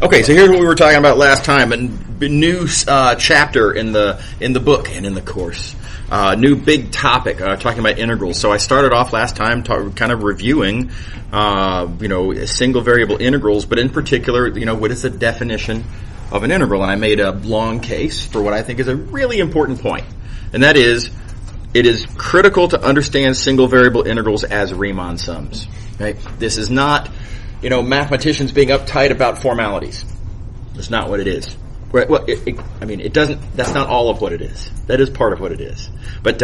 Okay, so here's what we were talking about last time, and new chapter in the book and in the course. New big topic, talking about integrals. So I started off last time kind of reviewing, single variable integrals, but in particular, what is the definition of an integral? And I made a long case for what I think is a really important point, and that is, it is critical to understand single variable integrals as Riemann sums. Right? This is not, mathematicians being uptight about formalities. That's not what it is. Well, it doesn't. That's not all of what it is. That is part of what it is. But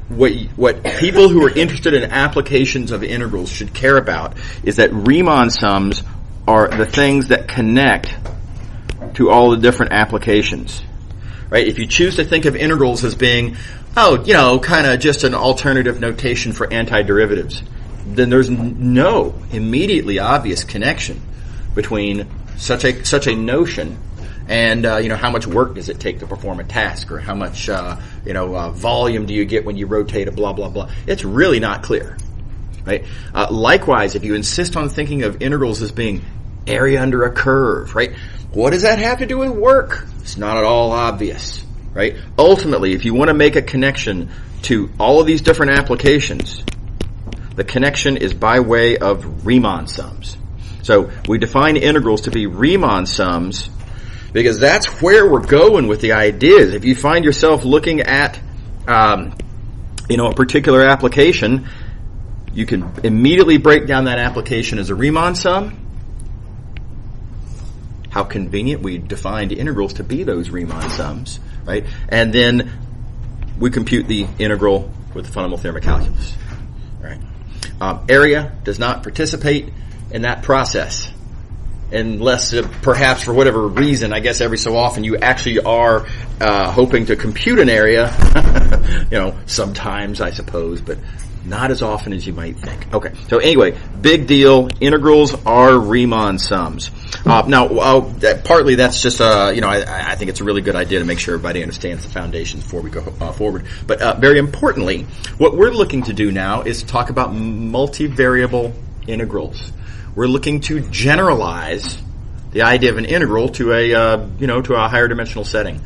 what people who are interested in applications of integrals should care about is that Riemann sums are the things that connect to all the different applications. Right? If you choose to think of integrals as being, kind of just an alternative notation for antiderivatives, then there's no immediately obvious connection between such a notion and how much work does it take to perform a task, or how much volume do you get when you rotate a blah blah blah. It's really not clear, right? Likewise, if you insist on thinking of integrals as being area under a curve, right? What does that have to do with work? It's not at all obvious, right? Ultimately, if you want to make a connection to all of these different applications, the connection is by way of Riemann sums. So we define integrals to be Riemann sums because that's where we're going with the ideas. If you find yourself looking at, a particular application, you can immediately break down that application as a Riemann sum. How convenient, we defined integrals to be those Riemann sums, right? And then we compute the integral with the fundamental theorem of calculus, right? Area does not participate in that process unless perhaps for whatever reason, I guess every so often you actually are hoping to compute an area, sometimes I suppose, but not as often as you might think. Okay, so anyway, big deal. Integrals are Riemann sums. Now, partly that's just, I think it's a really good idea to make sure everybody understands the foundations before we go forward. But very importantly, what we're looking to do now is talk about multivariable integrals. We're looking to generalize the idea of an integral to a higher dimensional setting.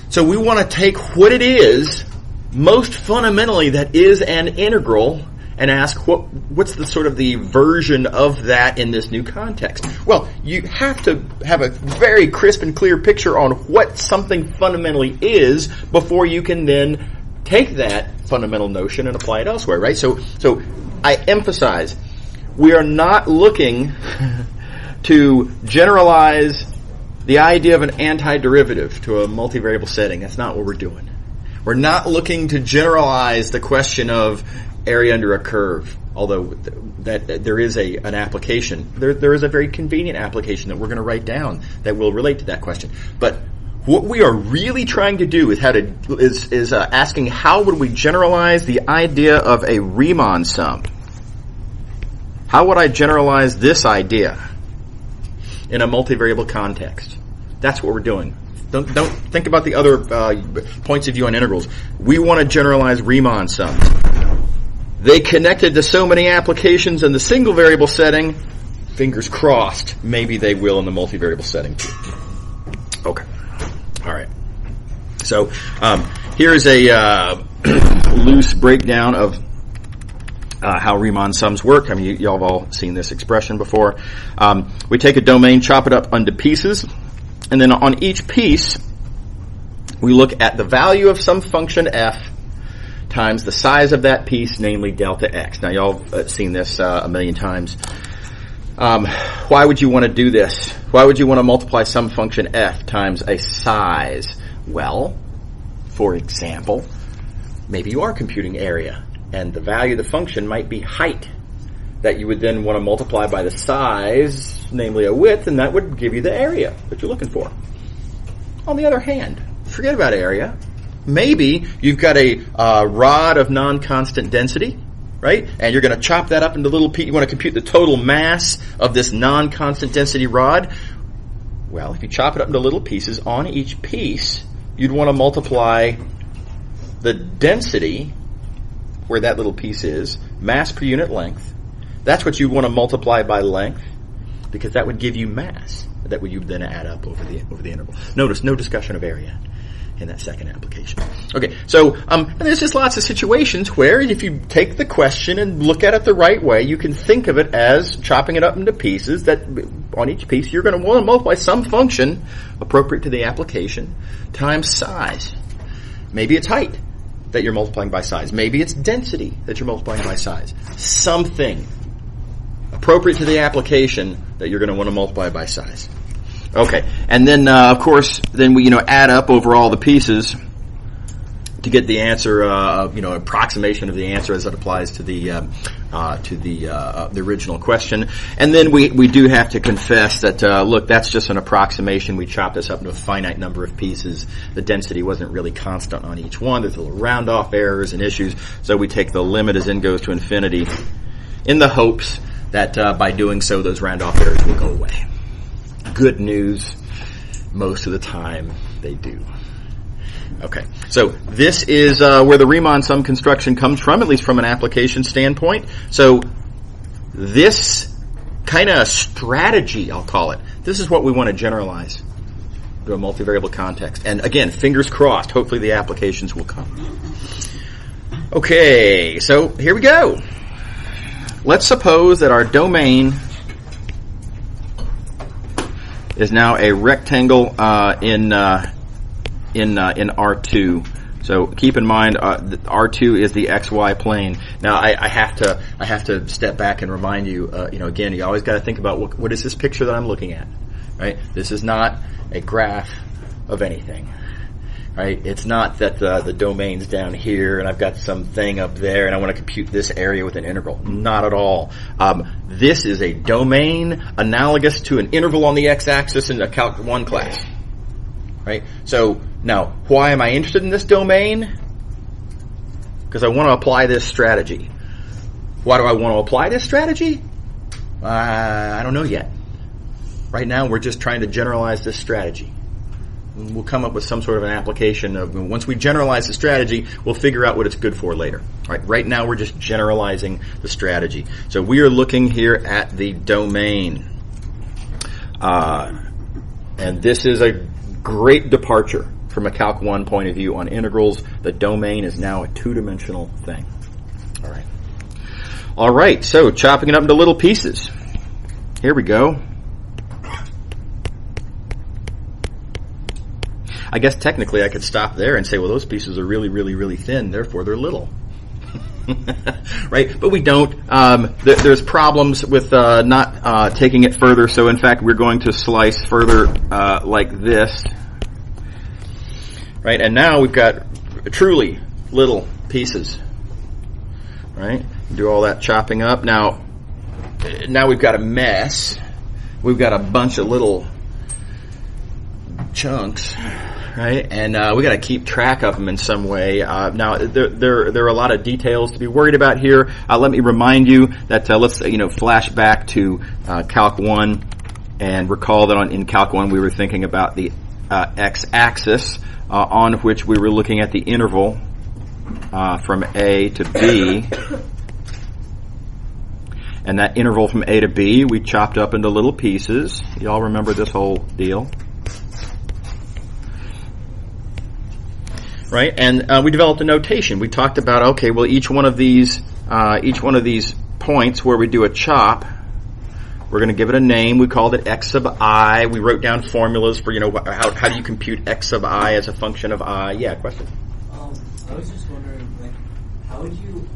So we want to take what it is most fundamentally that is an integral and ask what's the sort of the version of that in this new context. Well, you have to have a very crisp and clear picture on what something fundamentally is before you can then take that fundamental notion and apply it elsewhere, right? So I emphasize, we are not looking to generalize the idea of an antiderivative to a multivariable setting. That's not what we're doing. We're not looking to generalize the question of area under a curve, although that there is an application. There is a very convenient application that we're going to write down that will relate to that question. But what we are really trying to do is asking how would we generalize the idea of a Riemann sum? How would I generalize this idea in a multivariable context? That's what we're doing. Don't think about the other points of view on integrals. We want to generalize Riemann sums. They connected to so many applications in the single variable setting. Fingers crossed, maybe they will in the multivariable setting too. Okay. All right. So here's a loose breakdown of how Riemann sums work. I mean, y'all have all seen this expression before. We take a domain, chop it up into pieces, and then on each piece, we look at the value of some function f times the size of that piece, namely delta x. Now, y'all have seen this a million times. Why would you want to do this? Why would you want to multiply some function f times a size? Well, for example, maybe you are computing area, and the value of the function might be height that you would then want to multiply by the size, namely a width, and that would give you the area that you're looking for. On the other hand, forget about area. Maybe you've got a rod of non-constant density, right? And you're going to chop that up into little pieces. You want to compute the total mass of this non-constant density rod. Well, if you chop it up into little pieces, on each piece, you'd want to multiply the density, where that little piece is, mass per unit length. That's what you want to multiply by length. because that would give you mass that would you then add up over the interval. Notice no discussion of area in that second application. Okay, so and there's just lots of situations where if you take the question and look at it the right way, you can think of it as chopping it up into pieces that on each piece you're going to want to multiply some function appropriate to the application times size. Maybe it's height that you're multiplying by size. Maybe it's density that you're multiplying by size. Something appropriate to the application that you're going to want to multiply by size. Okay, and then of course, then we add up over all the pieces to get the answer, approximation of the answer as it applies to the original question. And then we do have to confess that look, that's just an approximation. We chopped this up into a finite number of pieces. The density wasn't really constant on each one. There's little round off errors and issues. So we take the limit as n goes to infinity in the hopes that by doing so, those round off errors will go away. Good news, most of the time they do. Okay, so this is where the Riemann Sum Construction comes from, at least from an application standpoint. So this kind of strategy, I'll call it, this is what we want to generalize to a multivariable context. And again, fingers crossed, hopefully the applications will come. Okay, so here we go. Let's suppose that our domain is now a rectangle in R2. So keep in mind R2 is the XY plane. Now I have to step back and remind you. Again, you always got to think about what is this picture that I'm looking at, right? This is not a graph of anything, right? It's not that the domain's down here and I've got some thing up there and I want to compute this area with an integral. Not at all. This is a domain analogous to an interval on the x-axis in a Calc 1 class, right? So now, why am I interested in this domain? Because I want to apply this strategy. Why do I want to apply this strategy? I don't know yet. Right now, we're just trying to generalize this strategy. We'll come up with some sort of an application of, once we generalize the strategy, we'll figure out what it's good for later. Right now, we're just generalizing the strategy. So we are looking here at the domain. And this is a great departure from a Calc 1 point of view on integrals. The domain is now a two-dimensional thing. All right, so chopping it up into little pieces. Here we go. I guess technically I could stop there and say, well, those pieces are really, really, really thin, therefore they're little. Right? But we don't. There's problems with not taking it further, so in fact we're going to slice further like this. Right? And now we've got truly little pieces. Right? Do all that chopping up. Now we've got a mess. We've got a bunch of little chunks. Right, and we got to keep track of them in some way. Now, there are a lot of details to be worried about here. Let me remind you that let's flash back to Calc 1 and recall that in Calc 1 we were thinking about the x-axis on which we were looking at the interval from A to B, and that interval from A to B we chopped up into little pieces. You all remember this whole deal? Right, and we developed a notation. We talked about each one of these points where we do a chop, we're going to give it a name. We called it x sub I. We wrote down formulas for how do you compute x sub I as a function of I. Yeah, question. I was just wondering, how would you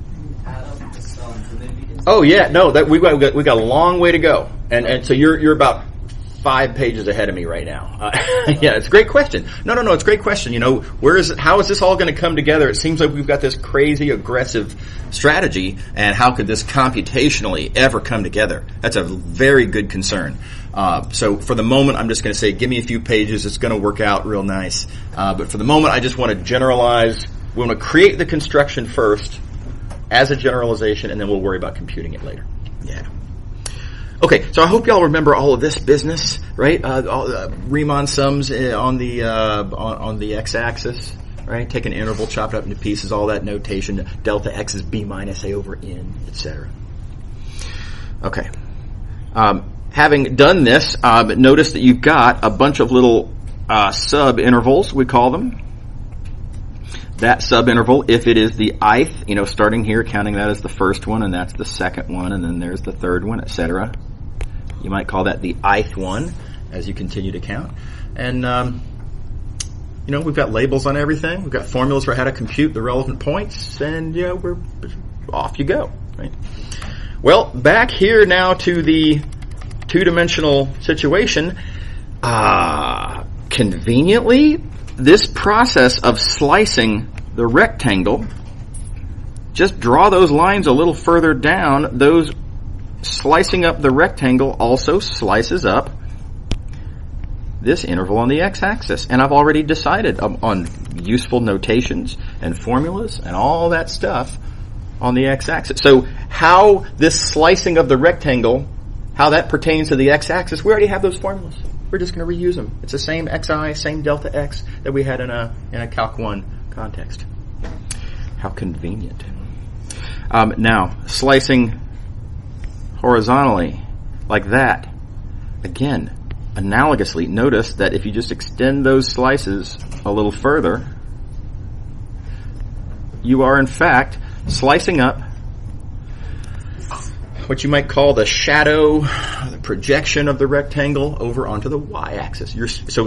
add up the sums? And then we can. Oh yeah, no, that we got a long way to go, and so you're about 5 pages ahead of me right now. Yeah, it's a great question. No, it's a great question. How is this all going to come together? It seems like we've got this crazy aggressive strategy, and how could this computationally ever come together? That's a very good concern. So for the moment, I'm just going to say, give me a few pages. It's going to work out real nice. But for the moment, I just want to generalize. We want to create the construction first as a generalization, and then we'll worry about computing it later. Yeah. Okay, so I hope y'all remember all of this business, right? Riemann sums on the x-axis, right? Take an interval, chop it up into pieces, all that notation. Delta x is b minus a over n, etc. Okay, having done this, notice that you've got a bunch of little sub-intervals, we call them. That sub-interval, if it is the ith, starting here, counting that as the first one, and that's the second one, and then there's the third one, etc. You might call that the ith one as you continue to count. And, we've got labels on everything. We've got formulas for how to compute the relevant points, and, we're off you go, right? Well, back here now to the two-dimensional situation. Conveniently, this process of slicing the rectangle, just draw those lines a little further down. Those slicing up the rectangle also slices up this interval on the x-axis. And I've already decided on useful notations and formulas and all that stuff on the x-axis. So how this slicing of the rectangle, how that pertains to the x-axis, we already have those formulas. We're just going to reuse them. It's the same xi, same delta x that we had in a Calc 1 context. How convenient. Now, slicing horizontally like that. Again, analogously, notice that if you just extend those slices a little further, you are in fact slicing up what you might call the shadow, the projection of the rectangle over onto the y-axis. So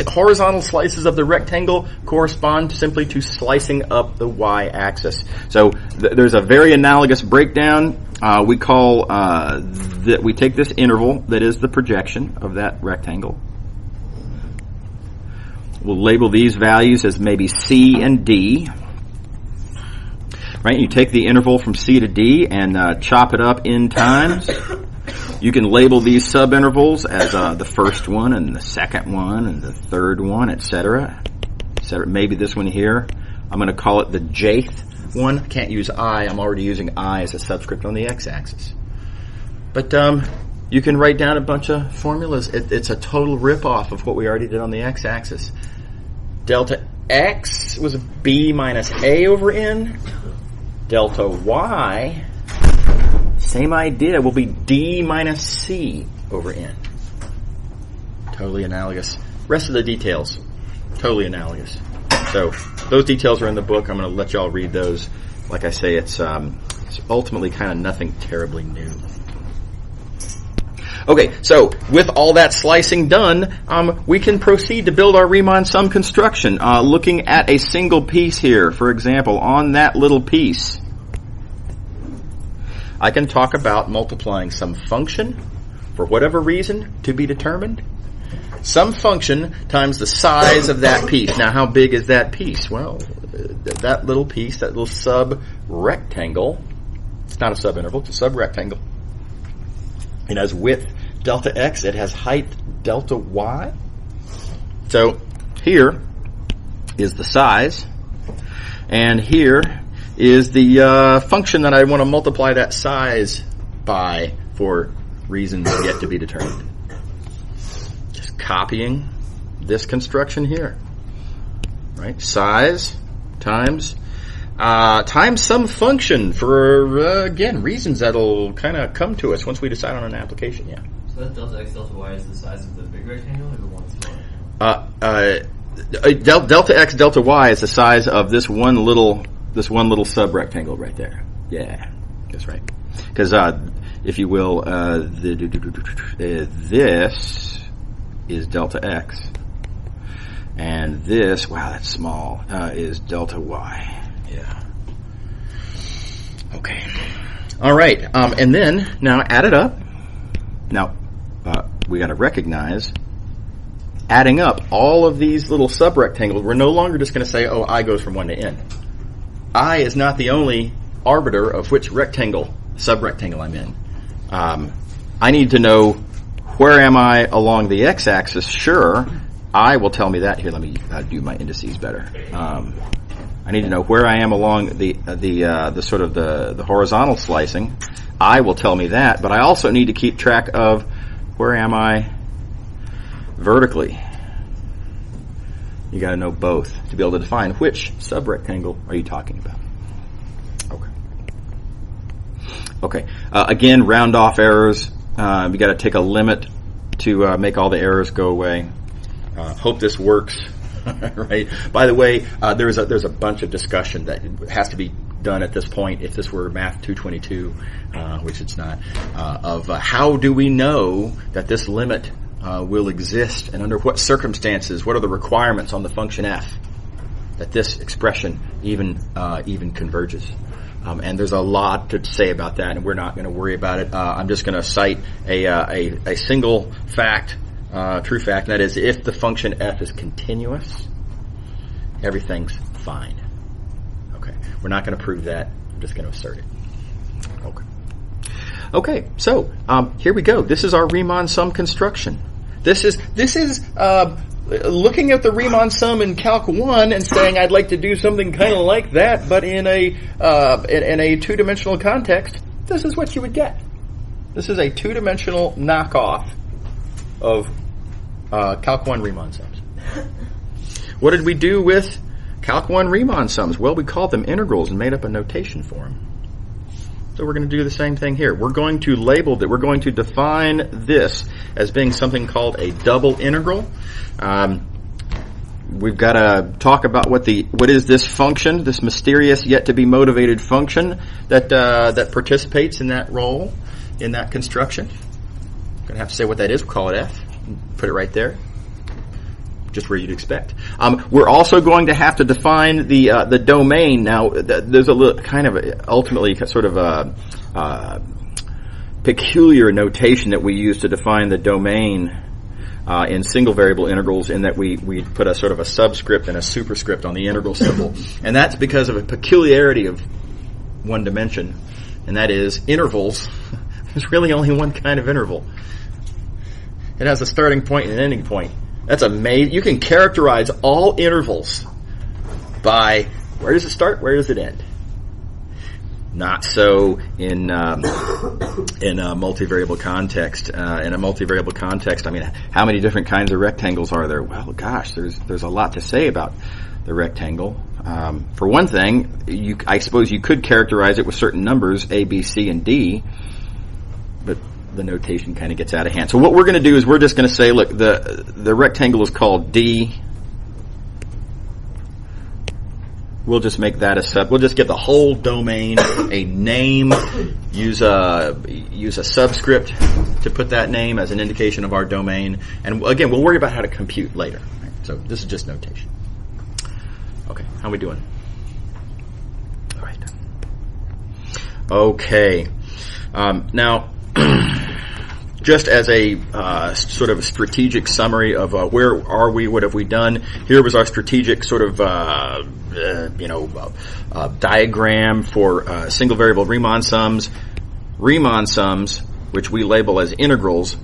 horizontal slices of the rectangle correspond simply to slicing up the y-axis. So there's a very analogous breakdown. We call that we take this interval that is the projection of that rectangle. We'll label these values as maybe C and D. Right, you take the interval from C to D and chop it up in times. You can label these subintervals as the first one and the second one and the third one, etc. Maybe this one here, I'm going to call it the jth one. I can't use I. I'm already using I as a subscript on the x-axis. But you can write down a bunch of formulas. It's a total rip-off of what we already did on the x-axis. Delta x was b minus a over n. Delta y, same idea, will be d minus c over n. Totally analogous. Rest of the details, totally analogous. So those details are in the book. I'm going to let y'all read those. Like I say, it's ultimately kind of nothing terribly new. Okay, so with all that slicing done, we can proceed to build our Riemann Sum construction. Looking at a single piece here, for example, on that little piece, I can talk about multiplying some function for whatever reason to be determined. Some function times the size of that piece. Now, how big is that piece? Well, that little piece, that little sub-rectangle, it's not a subinterval, it's a sub-rectangle. It has width delta x, it has height delta y. So here is the size, and here is the function that I want to multiply that size by for reasons yet to be determined. Just copying this construction here, right? Size times some function for, again, reasons that'll kind of come to us once we decide on an application, yeah. So that delta x, delta y is the size of the big rectangle or the one small? Delta x, delta y is the size of this one little sub-rectangle right there. Yeah, that's right. Because, if you will, this is delta x. And this, wow, that's small, is delta y. Yeah. Okay. All right. And then now add it up. Now we got to recognize adding up all of these little subrectangles. We're no longer just going to say, oh, I goes from 1 to n. I is not the only arbiter of which subrectangle I'm in. I need to know where am I along the x-axis. Sure, I will tell me that. Here, let me do my indices better. I need to know where I am along the sort of the horizontal slicing. I will tell me that, but I also need to keep track of where am I vertically. You got to know both to be able to define which subrectangle are you talking about. Okay. Again, round off errors. You got to take a limit to make all the errors go away. Hope this works. Right. By the way, there's a bunch of discussion that has to be done at this point. If this were Math 222, which it's not, of how do we know that this limit will exist, and under what circumstances? What are the requirements on the function f that this expression even converges? And there's a lot to say about that, and we're not going to worry about it. I'm just going to cite a single fact. True fact, and that is if the function f is continuous, everything's fine. Okay, we're not going to prove that. I'm just going to assert it. Okay, so here we go. This is our Riemann sum construction. This is looking at the Riemann sum in Calc 1 and saying I'd like to do something kind of like that, but in a two-dimensional context. This is what you would get. This is a two-dimensional knockoff of Calc 1 Riemann sums. What did we do with Calc 1 Riemann sums? Well, we called them integrals and made up a notation for them. So we're going to do the same thing here. We're going to label that. We're going to define this as being something called a double integral. We've got to talk about what is this function, this mysterious yet to be motivated function that participates in that role in that construction. We're going to have to say what that is. We'll call it f. Put it right there, just where you'd expect. We're also going to have to define the domain. Now, there's a little kind of ultimately sort of a peculiar notation that we use to define the domain in single variable integrals, in that we put a sort of a subscript and a superscript on the integral symbol, and that's because of a peculiarity of one dimension, and that is intervals. There's really only one kind of interval. It has a starting point and an ending point. That's amazing. You can characterize all intervals by where does it start, where does it end. Not so in a multivariable context. In a multivariable context, I mean, how many different kinds of rectangles are there? Well, gosh, there's a lot to say about the rectangle. For one thing, I suppose you could characterize it with certain numbers, A, B, C, and D, but the notation kind of gets out of hand. So what we're going to do is we're just going to say, look, the rectangle is called D. We'll just make that a sub. We'll just give the whole domain a name. Use a subscript to put that name as an indication of our domain. And again, we'll worry about how to compute later. Right? So this is just notation. Okay, how are we doing? All right. Okay. Now, just as a sort of a strategic summary of where are we, what have we done, here was our strategic sort of diagram for single variable Riemann sums. Riemann sums, which we label as integrals,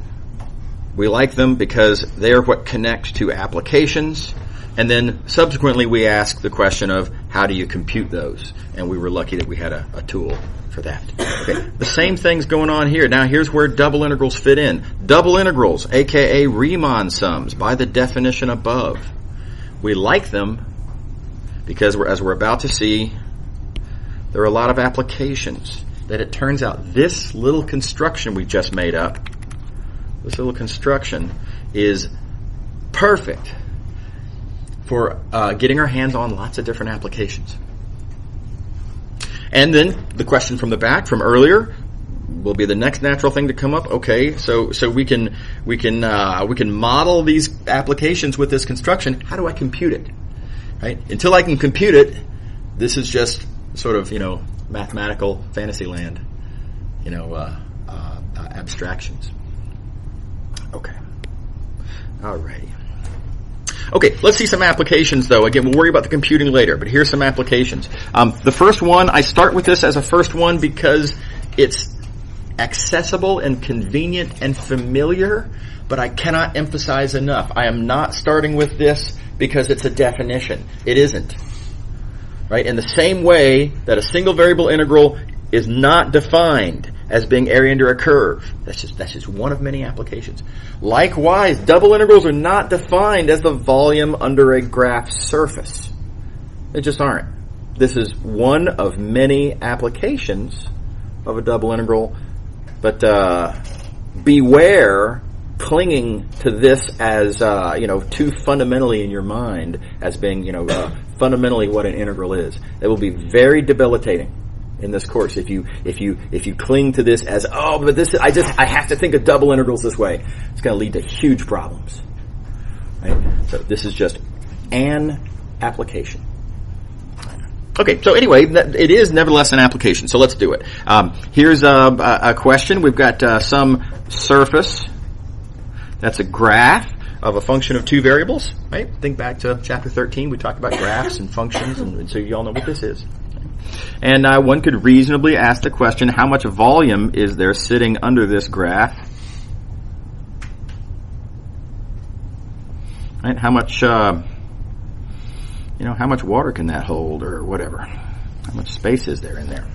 we like them because they are what connect to applications. And then subsequently we ask the question of how do you compute those? And we were lucky that we had a tool for that. Okay. The same thing's going on here. Now here's where double integrals fit in. Double integrals, aka Riemann sums, by the definition above. We like them because as we're about to see, there are a lot of applications that it turns out this little construction we just made up, this little construction is perfect for getting our hands on lots of different applications. And then the question from the back from earlier will be the next natural thing to come up. Okay, so we can model these applications with this construction. How do I compute it? Right? Until I can compute it, this is just sort of mathematical fantasy land, abstractions. Okay, alrighty. Okay, let's see some applications, though. Again, we'll worry about the computing later, but here's some applications. The first one, I start with this as a first one because it's accessible and convenient and familiar, but I cannot emphasize enough. I am not starting with this because it's a definition. It isn't. Right? In the same way that a single variable integral is not defined as being area under a curve. That's just one of many applications. Likewise, double integrals are not defined as the volume under a graph surface. They just aren't. This is one of many applications of a double integral, but beware clinging to this as too fundamentally in your mind as being fundamentally what an integral is. It will be very debilitating in this course if you cling to this as but this I have to think of double integrals this way. It's going to lead to huge problems. Right? So this is just an application. Okay, so anyway, it is nevertheless an application. So let's do it. Here's a question. We've got some surface. That's a graph of a function of two variables, right? Think back to chapter 13. We talked about graphs and functions, and so you all know what this is. And one could reasonably ask the question, how much volume is there sitting under this graph? Right? How much, how much water can that hold, or whatever? How much space is there in there?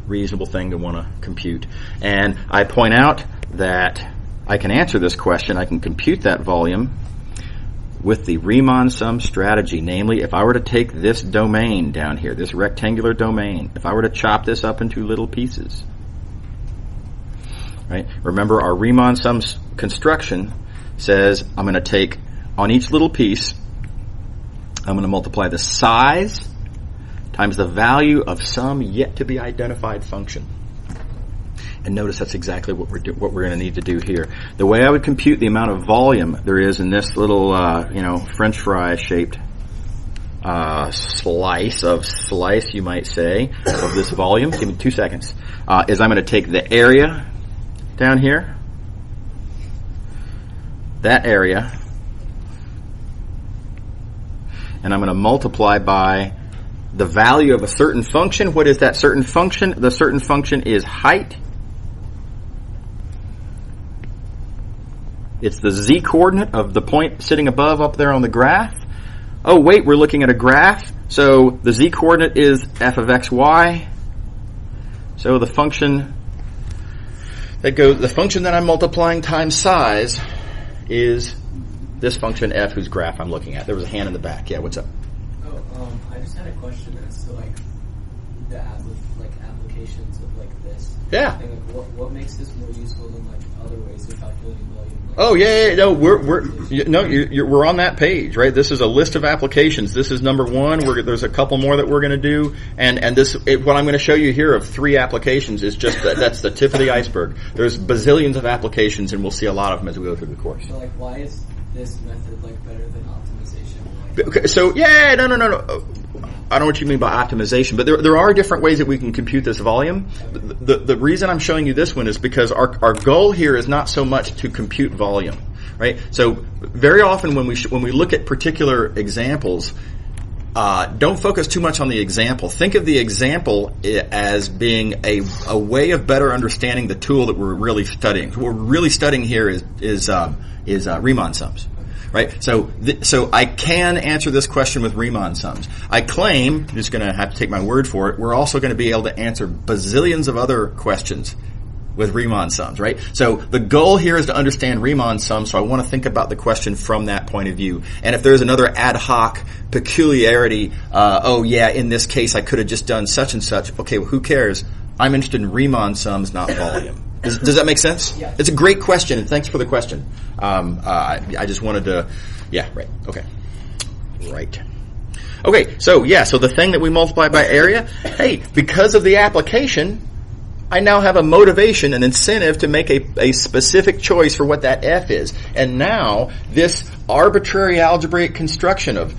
Reasonable thing to want to compute. And I point out that I can answer this question, I can compute that volume with the Riemann sum strategy. Namely, if I were to take this domain down here, this rectangular domain, if I were to chop this up into little pieces, right? Remember, our Riemann Sums construction says I'm going to take, on each little piece, I'm going to multiply the size times the value of some yet to be identified function. And notice that's exactly what we're going to need to do here. The way I would compute the amount of volume there is in this little, French fry shaped slice, you might say, of this volume. Give me 2 seconds. Is I'm going to take the area down here, that area, and I'm going to multiply by the value of a certain function. What is that certain function? The certain function is height. It's the z-coordinate of the point sitting above up there on the graph. Oh, wait, we're looking at a graph. So the z-coordinate is f of xy. So the function that I'm multiplying times size is this function f whose graph I'm looking at. There was a hand in the back. Yeah, what's up? I just had a question as to the applications of this. Yeah. What makes this more useful than other ways of calculating volume? No, we're on that page, right? This is a list of applications. This is number one. There's a couple more that we're going to do, and what I'm going to show you here of 3 applications is just that's the tip of the iceberg. There's bazillions of applications, and we'll see a lot of them as we go through the course. So, why is this method better than optimization? Okay, so no. I don't know what you mean by optimization, but there are different ways that we can compute this volume. The reason I'm showing you this one is because our goal here is not so much to compute volume, right? So very often when we look at particular examples, don't focus too much on the example. Think of the example as being a way of better understanding the tool that we're really studying. What we're really studying here is Riemann sums. Right, so I can answer this question with Riemann sums. I claim, I'm just going to have to take my word for it, we're also going to be able to answer bazillions of other questions with Riemann sums, right? So the goal here is to understand Riemann sums, so I want to think about the question from that point of view. And if there's another ad hoc peculiarity, in this case I could have just done such and such, okay, well, who cares? I'm interested in Riemann sums, not volume. Does that make sense? Yeah. It's a great question, and thanks for the question. I just wanted to, right, okay. Right. Okay, so the thing that we multiply by area, hey, because of the application, I now have a motivation, an incentive to make a specific choice for what that f is. And now, this arbitrary algebraic construction of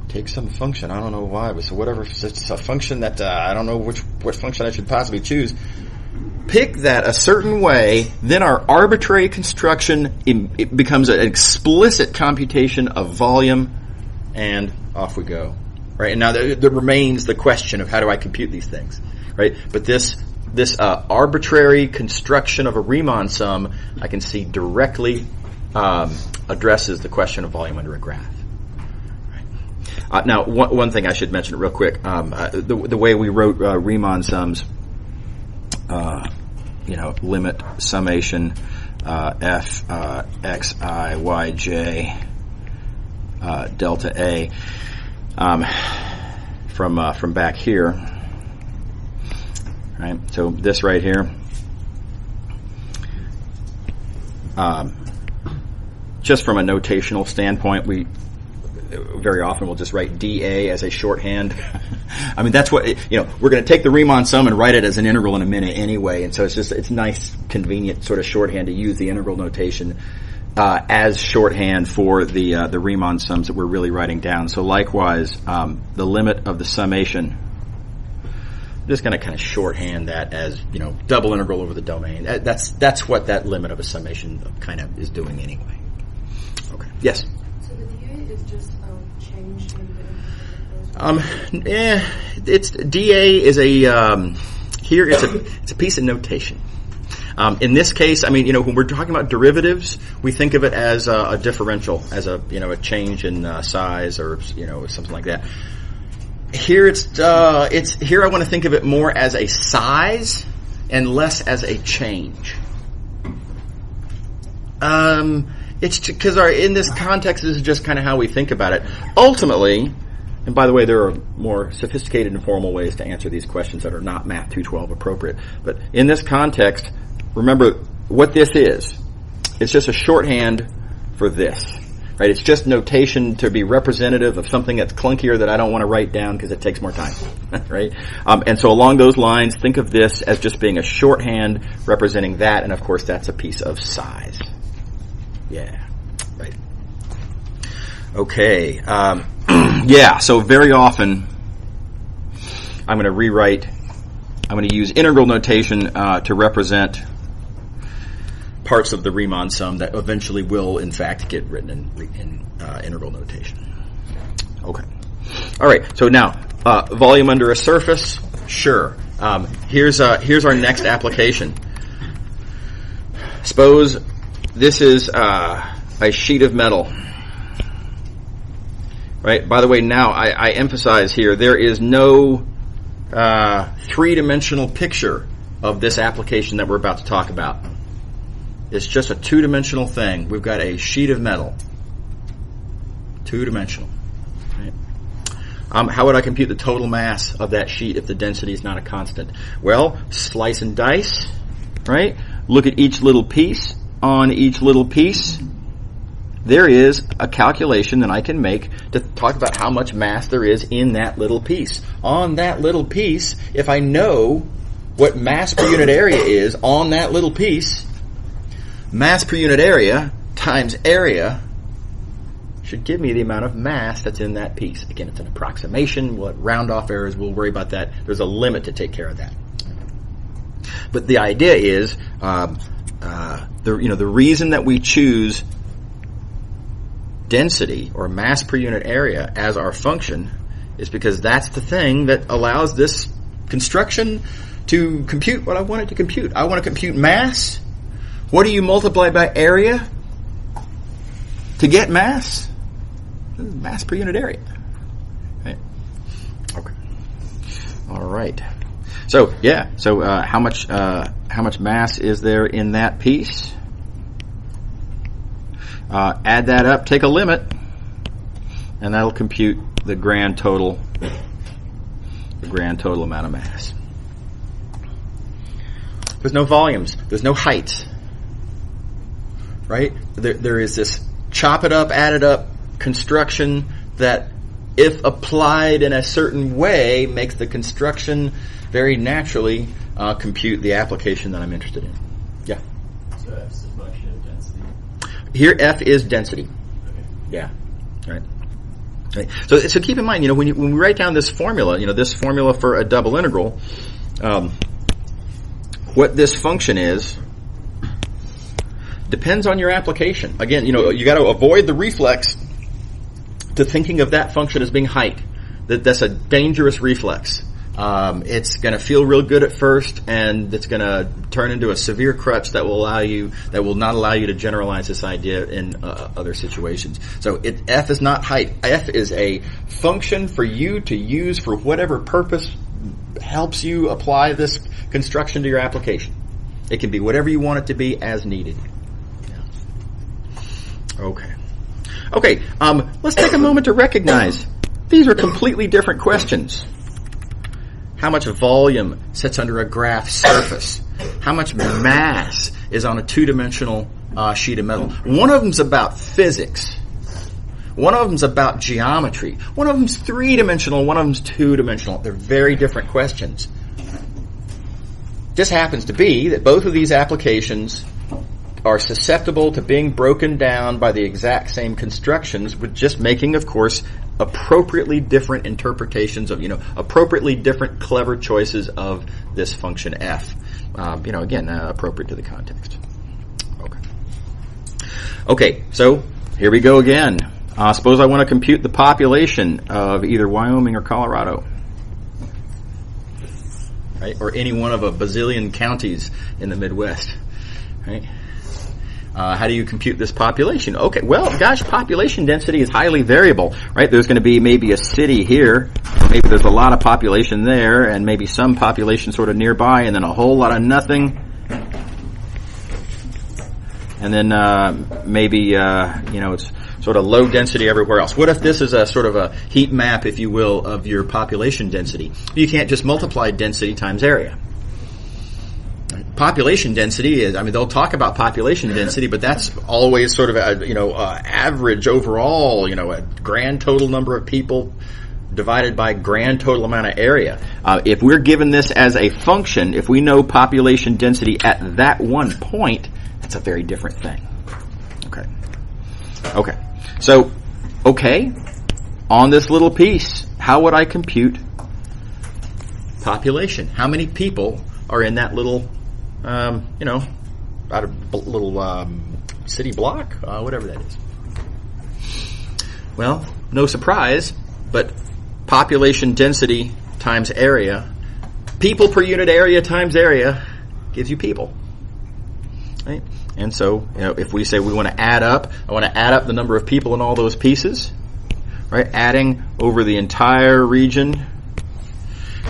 take some function, I don't know why, but so whatever, it's a function that I don't know what function I should possibly choose. Pick that a certain way, then our arbitrary construction it becomes an explicit computation of volume, and off we go. Right, and now there remains the question of how do I compute these things, right? But this arbitrary construction of a Riemann sum, I can see directly addresses the question of volume under a graph. Right. Now, one thing I should mention real quick, the way we wrote Riemann sums. Limit summation f x I y j delta a from back here, right? So this right here just from a notational standpoint, we very often will just write dA as a shorthand. I mean, that's what, we're going to take the Riemann sum and write it as an integral in a minute anyway, and so it's nice, convenient sort of shorthand to use the integral notation as shorthand for the Riemann sums that we're really writing down. So likewise, the limit of the summation, I'm just going to kind of shorthand that as, double integral over the domain. That's what that limit of a summation kind of is doing anyway. Okay. Yes? So the dA is just a change in the it's dA is here it's a piece of notation. In this case, I mean, when we're talking about derivatives, we think of it as a differential, as a change in size or something like that. Here here I want to think of it more as a size and less as a change. It's because in this context, this is just kind of how we think about it. Ultimately, and by the way, there are more sophisticated and formal ways to answer these questions that are not Math 212 appropriate. But in this context, remember what this is. It's just a shorthand for this, right? It's just notation to be representative of something that's clunkier that I don't want to write down because it takes more time, right? And so along those lines, think of this as just being a shorthand representing that, and of course that's a piece of size. Yeah, right. Okay. Yeah, so very often I'm going to use integral notation to represent parts of the Riemann sum that eventually will, in fact, get written in integral notation. Okay. All right, so now, volume under a surface, sure. Here's our next application. Suppose this is a sheet of metal. Right. By the way, now I emphasize here there is no three-dimensional picture of this application that we're about to talk about. It's just a two-dimensional thing. We've got a sheet of metal, two-dimensional. Right. How would I compute the total mass of that sheet if the density is not a constant? Well, slice and dice. Right. Look at each little piece. On each little piece, there is a calculation that I can make to talk about how much mass there is in that little piece. On that little piece, if I know what mass per unit area is on that little piece, mass per unit area times area should give me the amount of mass that's in that piece. Again, it's an approximation. We'll round off errors. We'll worry about that. There's a limit to take care of that. But the idea is, the reason that we choose density or mass per unit area as our function is because that's the thing that allows this construction to compute what I want it to compute. I want to compute mass. What do you multiply by area to get mass? Mass per unit area. Right. Okay. All right. So yeah. So how much mass is there in that piece? Add that up. Take a limit, and that'll compute the grand total. The grand total amount of mass. There's no volumes. There's no heights. Right? There is this chop it up, add it up construction that, if applied in a certain way, makes the construction very naturally compute the application that I'm interested in. Yeah. So F is a function of density. Here, F is density. Okay. Yeah. Right. Right. So keep in mind, when we write down this formula, this formula for a double integral, what this function is depends on your application. Again, you got to avoid the reflex to thinking of that function as being height. That's a dangerous reflex. It's going to feel real good at first, and it's going to turn into a severe crutch that will not allow you to generalize this idea in other situations. So F is not height. F is a function for you to use for whatever purpose helps you apply this construction to your application. It can be whatever you want it to be as needed. Okay. Let's take a moment to recognize these are completely different questions. How much volume sits under a graph surface? How much mass is on a two-dimensional sheet of metal. One of them's about physics. One of them's about geometry. One of them's three-dimensional. One of them's two-dimensional. They're very different questions. Just happens to be that both of these applications are susceptible to being broken down by the exact same constructions, with just making, of course, appropriately different interpretations of, appropriately different clever choices of this function f. Again, appropriate to the context. Okay, so here we go again. Suppose I want to compute the population of either Wyoming or Colorado, right? Or any one of a bazillion counties in the Midwest, right? How do you compute this population? Okay, well, gosh, population density is highly variable, right? There's going to be maybe a city here, or maybe there's a lot of population there, and maybe some population sort of nearby, and then a whole lot of nothing. And then maybe, it's sort of low density everywhere else. What if this is a sort of a heat map, if you will, of your population density? You can't just multiply density times area. Population density is, they'll talk about population density, but that's always sort of average overall, a grand total number of people divided by grand total amount of area. If we're given this as a function, if we know population density at that one point, that's a very different thing. Okay. So, on this little piece, how would I compute population? How many people are in that little, about a little city block, whatever that is? Well, no surprise, but population density times area, people per unit area times area, gives you people. Right? And so, if we say we want to add up, I want to add up the number of people in all those pieces, right? Adding over the entire region,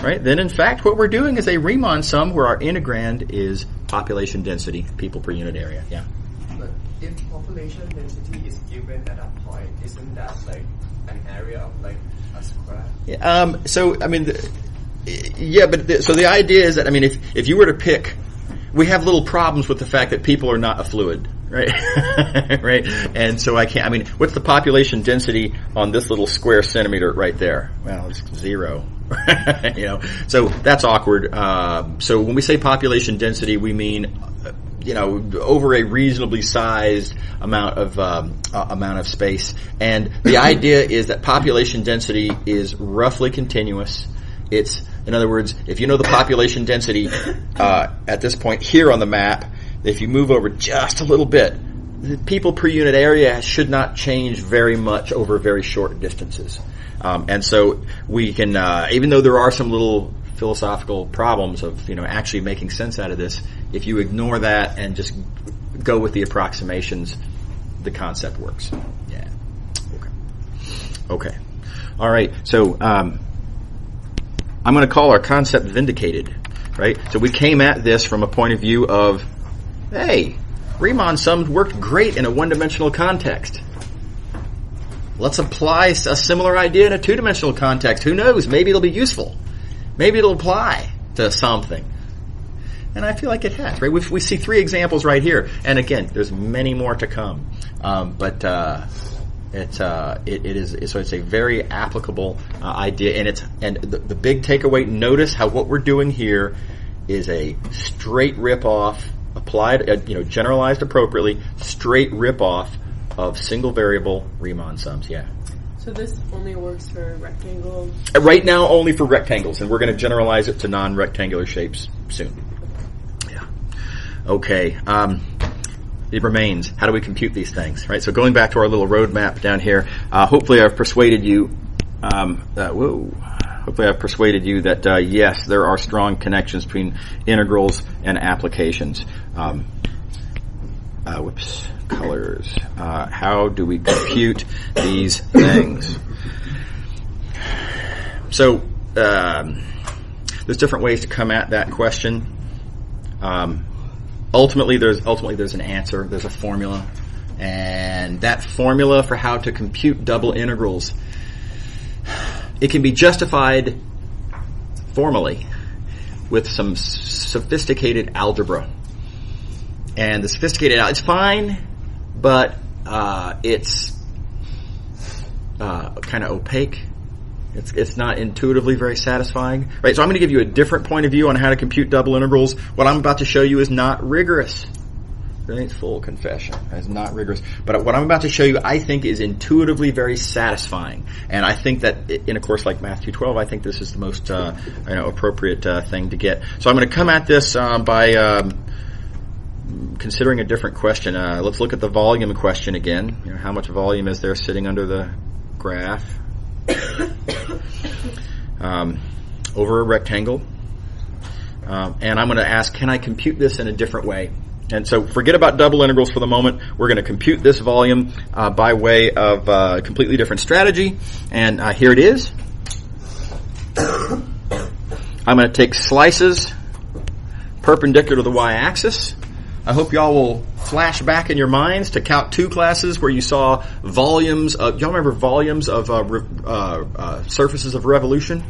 right? Then, in fact, what we're doing is a Riemann sum where our integrand is population density, people per unit area. Yeah. But if population density is given at a point, isn't that like an area of like a square? Yeah. So the idea is that if you were to pick. We have little problems with the fact that people are not a fluid, right? Right? And so I can't, what's the population density on this little square centimeter right there? Well, it's 0. So that's awkward. So when we say population density, we mean, over a reasonably sized amount of space. And the idea is that population density is roughly continuous. In other words, if you know the population density at this point here on the map, if you move over just a little bit, the people per unit area should not change very much over very short distances. And so we can, even though there are some little philosophical problems of actually making sense out of this, if you ignore that and just go with the approximations, the concept works. Yeah. Okay. All right. So. I'm going to call our concept vindicated, right? So we came at this from a point of view of, hey, Riemann sums worked great in a one-dimensional context. Let's apply a similar idea in a two-dimensional context. Who knows? Maybe it'll be useful. Maybe it'll apply to something. And I feel like it has, right? We see 3 examples right here. And again, there's many more to come. It's a very applicable idea, and the big takeaway. Notice how what we're doing here is a straight rip-off, applied, generalized appropriately, straight rip-off of single variable Riemann sums. Yeah. So this only works for rectangles? Right now, only for rectangles, and we're going to generalize it to non-rectangular shapes soon. Yeah. Okay. It remains, how do we compute these things, right? So going back to our little roadmap down here, hopefully I've persuaded you, that, yes, there are strong connections between integrals and applications. Colors. How do we compute these things? So, there's different ways to come at that question. Ultimately, there's an answer. There's a formula, and that formula for how to compute double integrals, it can be justified formally with some sophisticated algebra. And the sophisticated it's fine, but it's kind of opaque. It's not intuitively very satisfying, right? So I'm going to give you a different point of view on how to compute double integrals. What I'm about to show you is not rigorous. Right? Full confession. It's not rigorous. But what I'm about to show you, I think, is intuitively very satisfying. And I think that in a course like Math 212, I think this is the most appropriate thing to get. So I'm going to come at this by considering a different question. Let's look at the volume question again. How much volume is there sitting under the graph? Over a rectangle. And I'm going to ask, can I compute this in a different way? And so forget about double integrals for the moment. We're going to compute this volume by way of a completely different strategy. And here it is. I'm going to take slices perpendicular to the y-axis. I hope y'all will flash back in your minds to Calc 2 classes where you saw volumes of, y'all remember volumes of surfaces of revolution?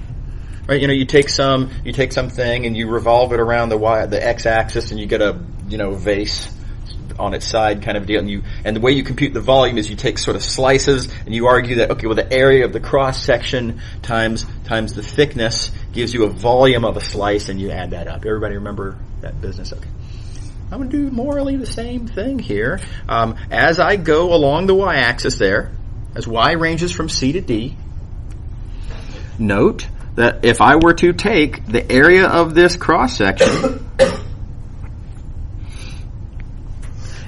Right? You take something and you revolve it around the x-axis and you get a, vase on its side kind of deal. And the way you compute the volume is you take sort of slices and you argue that, okay, well, the area of the cross section times the thickness gives you a volume of a slice, and you add that up. Everybody remember that business? Okay. I'm going to do morally the same thing here. As I go along the y-axis there, as y ranges from C to D, note that if I were to take the area of this cross-section,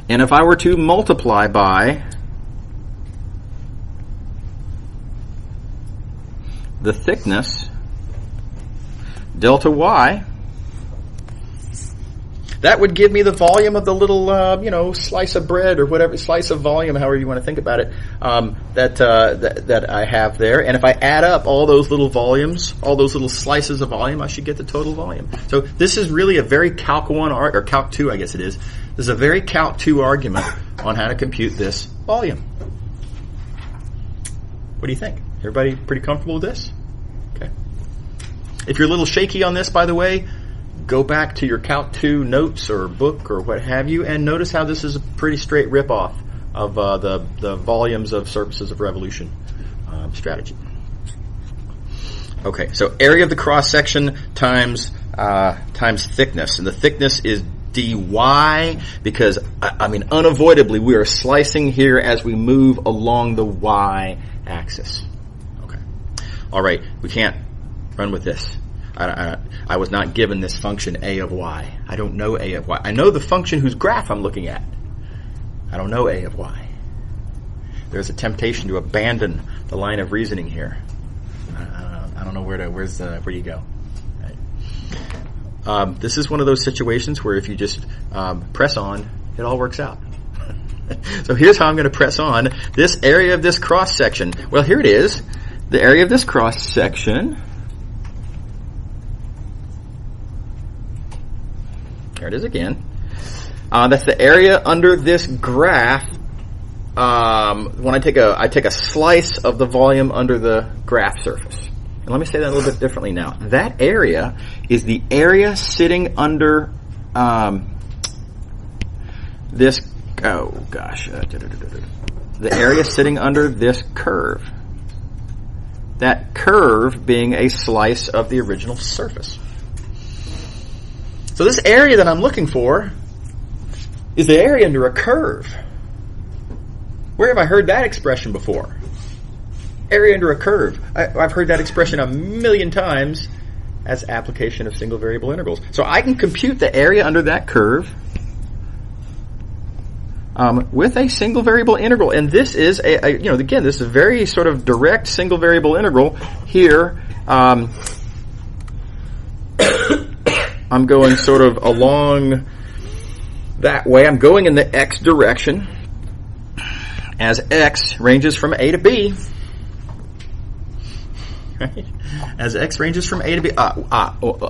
and if I were to multiply by the thickness, delta y, that would give me the volume of the little, slice of bread or whatever, slice of volume, however you want to think about it, that I have there. And if I add up all those little volumes, all those little slices of volume, I should get the total volume. So this is really a very Calc 1 or Calc 2, I guess it is. This is a very Calc 2 argument on how to compute this volume. What do you think? Everybody pretty comfortable with this? Okay. If you're a little shaky on this, by the way, go back to your Calc 2 notes or book or what have you, and notice how this is a pretty straight rip-off of the volumes of surfaces of revolution strategy. Okay, so area of the cross-section times thickness, and the thickness is dy, because, unavoidably we are slicing here as we move along the y-axis. Okay. All right, we can't run with this. I was not given this function a of y. I don't know a of y. I know the function whose graph I'm looking at. I don't know a of y. There's a temptation to abandon the line of reasoning here. I don't know where you go. Right. This is one of those situations where if you just press on, it all works out. So here's how I'm going to press on. This area of this cross section. Well, here it is. The area of this cross section. There it is again. That's the area under this graph. When I take a slice of the volume under the graph surface. And let me say that a little bit differently now. That area is the area sitting under this. Oh gosh, the area sitting under this curve. That curve being a slice of the original surface. So this area that I'm looking for is the area under a curve. Where have I heard that expression before? Area under a curve. I've heard that expression a million times as application of single variable integrals. So I can compute the area under that curve with a single variable integral. And this is again, this is a very sort of direct single variable integral here. I'm going sort of along that way. I'm going in the x direction as x ranges from a to b. Right? As x ranges from a to b,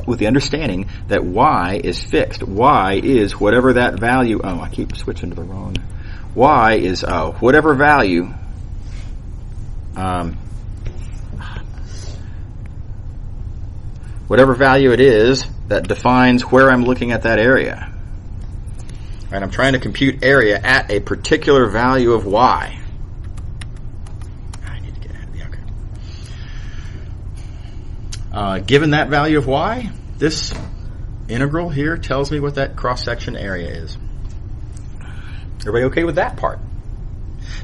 with the understanding that y is fixed. Y is whatever that value. Oh, I keep switching to the wrong. Y is whatever value. Whatever value it is that defines where I'm looking at that area. Right, I'm trying to compute area at a particular value of y. I need to get ahead of the okay. Given that value of y, this integral here tells me what that cross-section area is. Everybody okay with that part?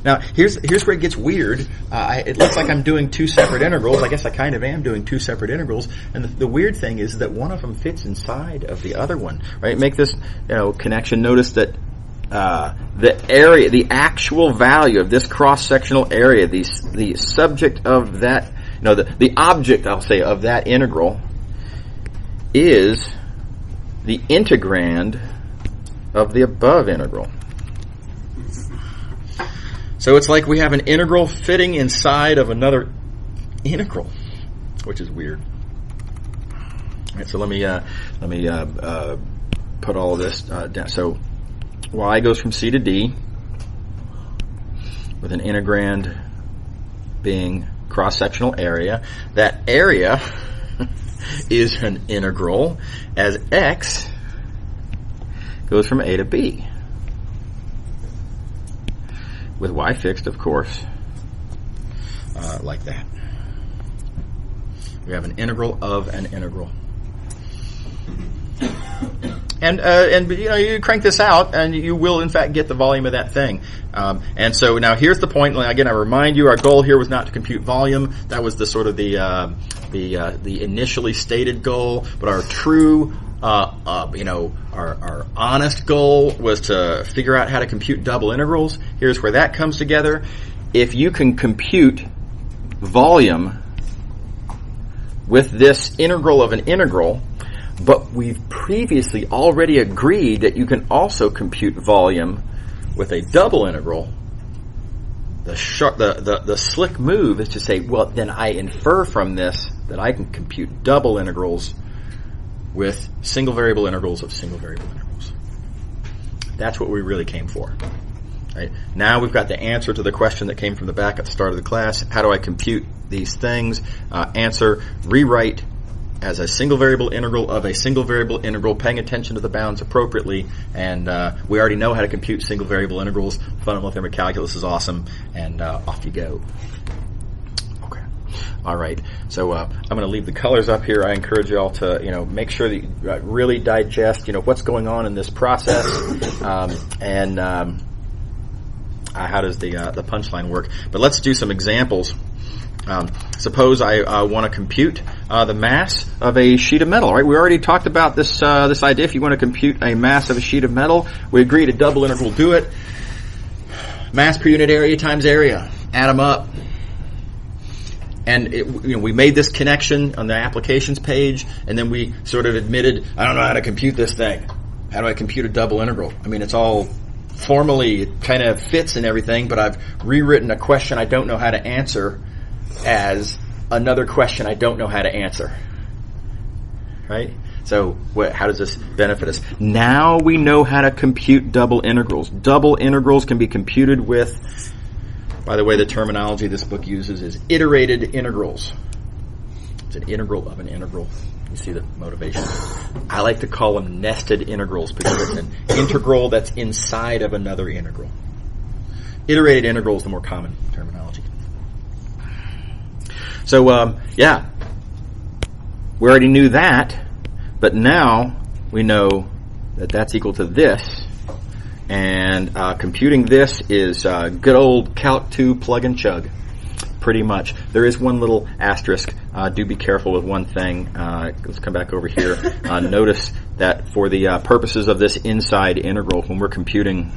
Now, here's where it gets weird. It looks like I'm doing two separate integrals. I guess I kind of am doing two separate integrals. And the weird thing is that one of them fits inside of the other one. Right? Make this connection. Notice that the area, the actual value of this cross-sectional area, the subject of that, the object, I'll say, of that integral is the integrand of the above integral. So it's like we have an integral fitting inside of another integral, which is weird. All right, so let me put all of this down. So y goes from c to d, with an integrand being cross-sectional area. That area is an integral as x goes from a to b. With y fixed, of course, like that. We have an integral of an integral. And you crank this out, and you will, in fact, get the volume of that thing. And so now here's the point. Again, I remind you, our goal here was not to compute volume. That was the sort of the initially stated goal. But our true our honest goal was to figure out how to compute double integrals. Here's where that comes together. If you can compute volume with this integral of an integral, but we've previously already agreed that you can also compute volume with a double integral, the slick move is to say, well, then I infer from this that I can compute double integrals with single variable integrals of single variable integrals. That's what we really came for. Right? Now we've got the answer to the question that came from the back at the start of the class. How do I compute these things? Answer, rewrite as a single variable integral of a single variable integral, paying attention to the bounds appropriately. And we already know how to compute single variable integrals. Fundamental thermocalculus is awesome. And off you go. All right, so I'm going to leave the colors up here. I encourage you all to, make sure that you really digest, what's going on in this process, and how does the punchline work. But let's do some examples. Suppose I want to compute the mass of a sheet of metal. Right? We already talked about this idea. If you want to compute a mass of a sheet of metal, we agreed a double integral will do it. Mass per unit area times area. Add them up. And we made this connection on the applications page, and then we sort of admitted, I don't know how to compute this thing. How do I compute a double integral? I mean, it's all formally, it kind of fits and everything, but I've rewritten a question I don't know how to answer as another question I don't know how to answer. Right? So how does this benefit us? Now we know how to compute double integrals. Double integrals can be computed with, by the way, the terminology this book uses is iterated integrals. It's an integral of an integral. You see the motivation. I like to call them nested integrals because it's an integral that's inside of another integral. Iterated integral is the more common terminology. So, we already knew that, but now we know that that's equal to this. And computing this is good old Calc 2 plug and chug, pretty much. There is one little asterisk. Do be careful with one thing. Let's come back over here. Notice that for the purposes of this inside integral, when we're computing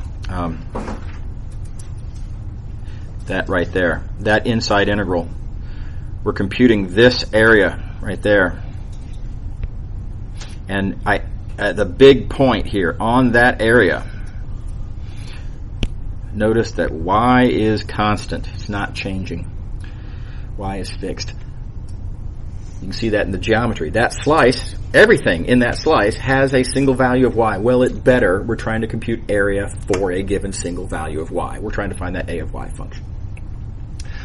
that right there, that inside integral, we're computing this area right there. And the big point here on that area, notice that y is constant. It's not changing. Y is fixed. You can see that in the geometry. That slice, everything in that slice has a single value of y. Well, it better. We're trying to compute area for a given single value of y. We're trying to find that a of y function.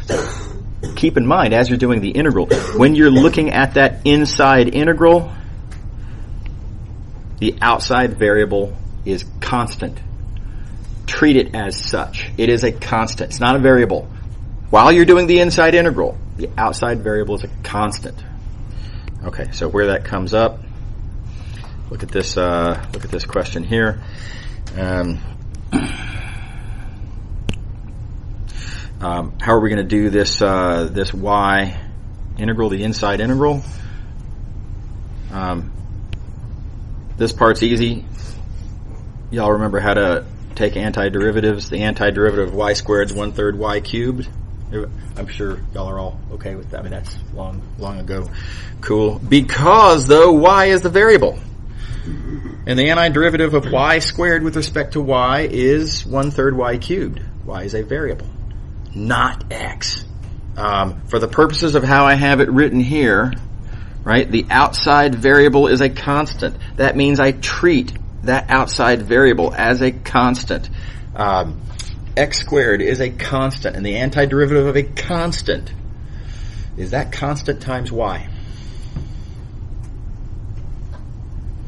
So keep in mind, as you're doing the integral, when you're looking at that inside integral, the outside variable is constant. treat it as such. It is a constant. It's not a variable. While you're doing the inside integral, the outside variable is a constant. Okay, so where that comes up, look at this question here. How are we going to do this this y integral, the inside integral? This part's easy. Y'all remember how to take antiderivatives? The antiderivative of y squared is 1/3 y cubed. I'm sure y'all are all okay with that. I mean, that's long ago. Cool. Because, though, y is the variable. And the antiderivative of y squared with respect to y is 1/3 y cubed. Y is a variable, not x. For the purposes of how I have it written here, right, the outside variable is a constant. That means I treat that outside variable as a constant. X squared is a constant, and the antiderivative of a constant is that constant times y.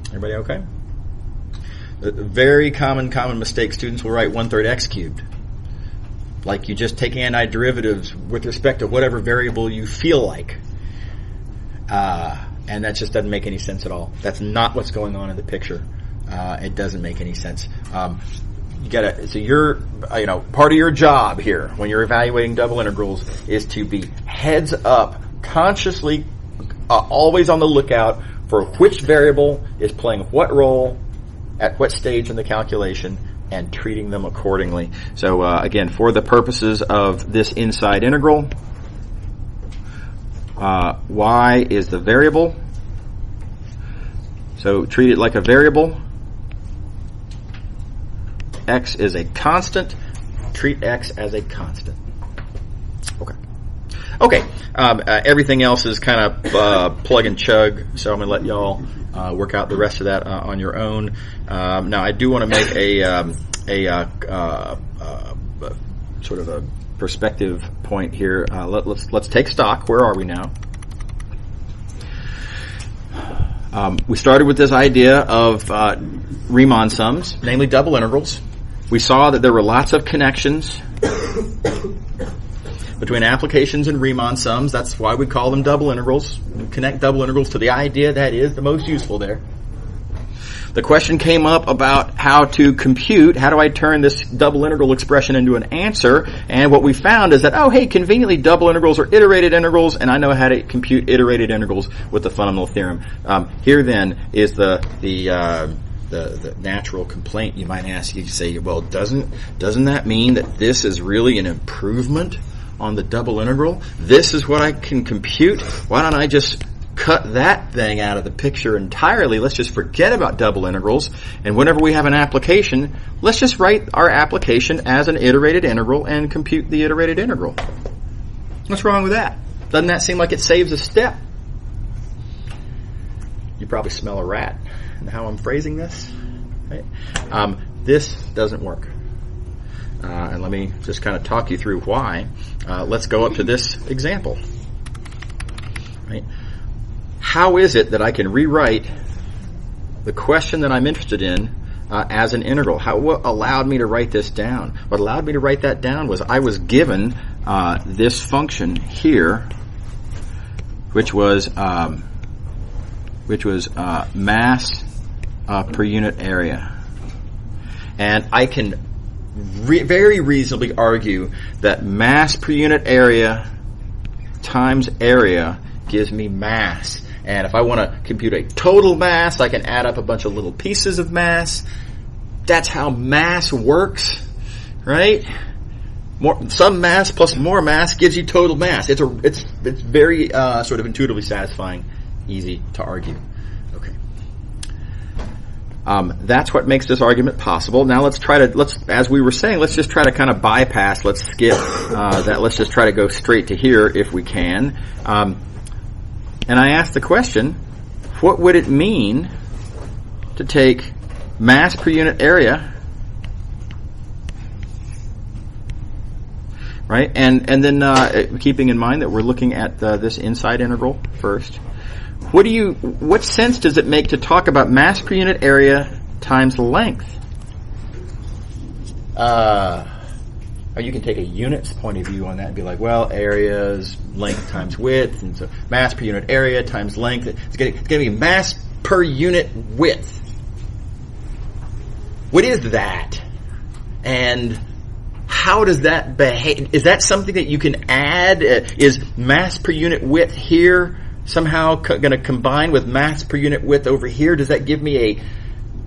Everybody okay? Very common mistake. Students will write 1/3 x cubed. Like you just take antiderivatives with respect to whatever variable you feel like. And that just doesn't make any sense at all. That's not what's going on in the picture. It doesn't make any sense. Part of your job here when you're evaluating double integrals is to be heads up, consciously, always on the lookout for which variable is playing what role at what stage in the calculation and treating them accordingly. So again, for the purposes of this inside integral, y is the variable. So treat it like a variable. X is a constant. Treat x as a constant. Okay. Everything else is kind of plug and chug, so I'm going to let y'all work out the rest of that on your own. Now, I do want to make a sort of a perspective point here. Let's take stock. Where are we now? We started with this idea of Riemann sums, namely double integrals. We saw that there were lots of connections between applications and Riemann sums. That's why we call them double integrals. We connect double integrals to the idea that is the most useful there. The question came up about how to compute, how do I turn this double integral expression into an answer? And what we found is that, conveniently double integrals are iterated integrals, and I know how to compute iterated integrals with the fundamental theorem. Here then is the natural complaint you might ask. You say, well, doesn't that mean that this is really an improvement on the double integral? This is what I can compute. Why don't I just cut that thing out of the picture entirely? Let's just forget about double integrals, and whenever we have an application, let's just write our application as an iterated integral and compute the iterated integral. What's wrong with that? Doesn't that seem like it saves a step? You probably smell a rat in how I'm phrasing this. Right? This doesn't work. And let me just kind of talk you through why. Let's go up to this example. Right? How is it that I can rewrite the question that I'm interested in as an integral? What allowed me to write this down? What allowed me to write that down was I was given this function here, which was mass per unit area. And I can very reasonably argue that mass per unit area times area gives me mass. And if I want to compute a total mass, I can add up a bunch of little pieces of mass. That's how mass works, right? Some mass plus more mass gives you total mass. It's very sort of intuitively satisfying, easy to argue. Okay. That's what makes this argument possible. Now as we were saying, let's just try to kind of bypass, let's skip that. Let's just try to go straight to here if we can. And I asked the question, what would it mean to take mass per unit area, right? And then keeping in mind that we're looking at this inside integral first. What sense does it make to talk about mass per unit area times length? or you can take a units point of view on that and be like, well, area is length times width, and so mass per unit area times length. It's going to be mass per unit width. What is that? And how does that behave? Is that something that you can add? Is mass per unit width here somehow going to combine with mass per unit width over here? Does that give me a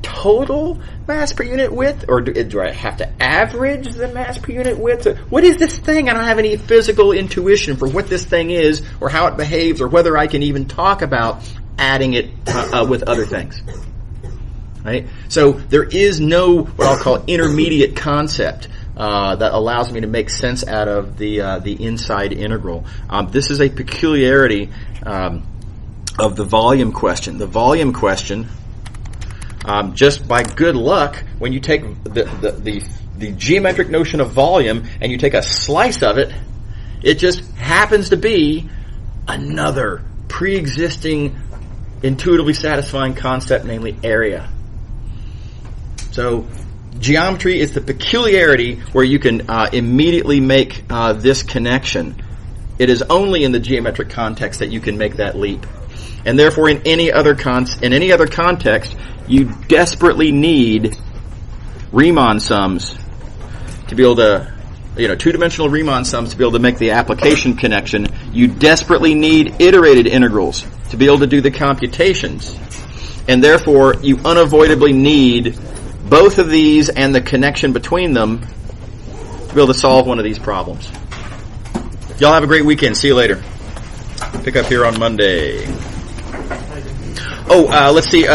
total mass per unit width, or do I have to average the mass per unit width? What is this thing? I don't have any physical intuition for what this thing is, or how it behaves, or whether I can even talk about adding it with other things. Right? So there is no what I'll call intermediate concept that allows me to make sense out of the inside integral. This is a peculiarity of the volume question. The volume question, just by good luck, when you take the geometric notion of volume and you take a slice of it, it just happens to be another pre-existing, intuitively satisfying concept, namely area. So geometry is the peculiarity where you can immediately make this connection. It is only in the geometric context that you can make that leap. And therefore, in any other context, you desperately need Riemann sums to be able to, two-dimensional Riemann sums to be able to make the application connection. You desperately need iterated integrals to be able to do the computations. And therefore, you unavoidably need both of these and the connection between them to be able to solve one of these problems. Y'all have a great weekend. See you later. Pick up here on Monday. Let's see.